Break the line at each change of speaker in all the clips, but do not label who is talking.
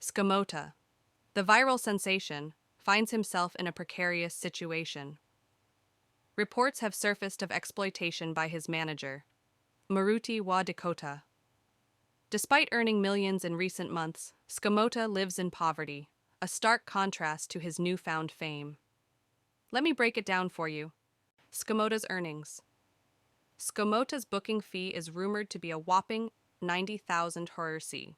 Skomota, the viral sensation, finds himself in a precarious situation. Reports have surfaced of exploitation by his manager, Moruti Wa Dikota. Despite earning millions in recent months, Skomota lives in poverty, a stark contrast to his newfound fame. Let me break it down for you. Skomota's earnings. Skomota's booking fee is rumored to be a whopping 90,000 Rc.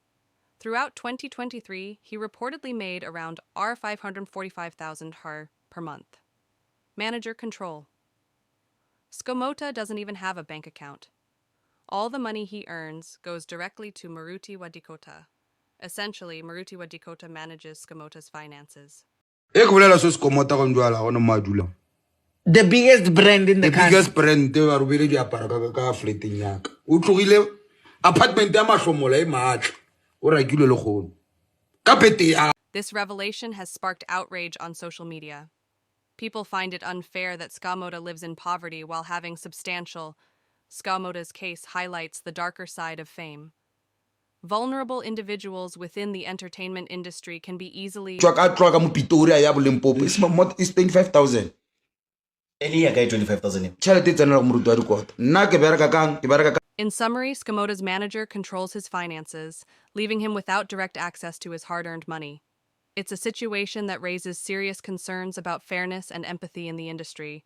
Throughout 2023, he reportedly made around R545,000 per month. Manager control. Skomota doesn't even have a bank account. All the money he earns goes directly to Moruti Wa Dikota. Essentially, Moruti Wa Dikota manages Skomota's finances.
The
biggest brand in the country.
Biggest brand they are really ka fleting yaka. O tlogile apartment ya mashomola e matla. O rakile le gone. Ka pete ya.
This revelation has sparked outrage on social media. People find it unfair that Skomota lives in poverty while having substantial. Skomota's case highlights the darker side of fame. Vulnerable individuals within the entertainment industry can be easily.
It's 25,000.
Elia guy 25,000.
In summary, Skomota's manager controls his finances, leaving him without direct access to his hard-earned money. It's a situation that raises serious concerns about fairness and empathy in the industry.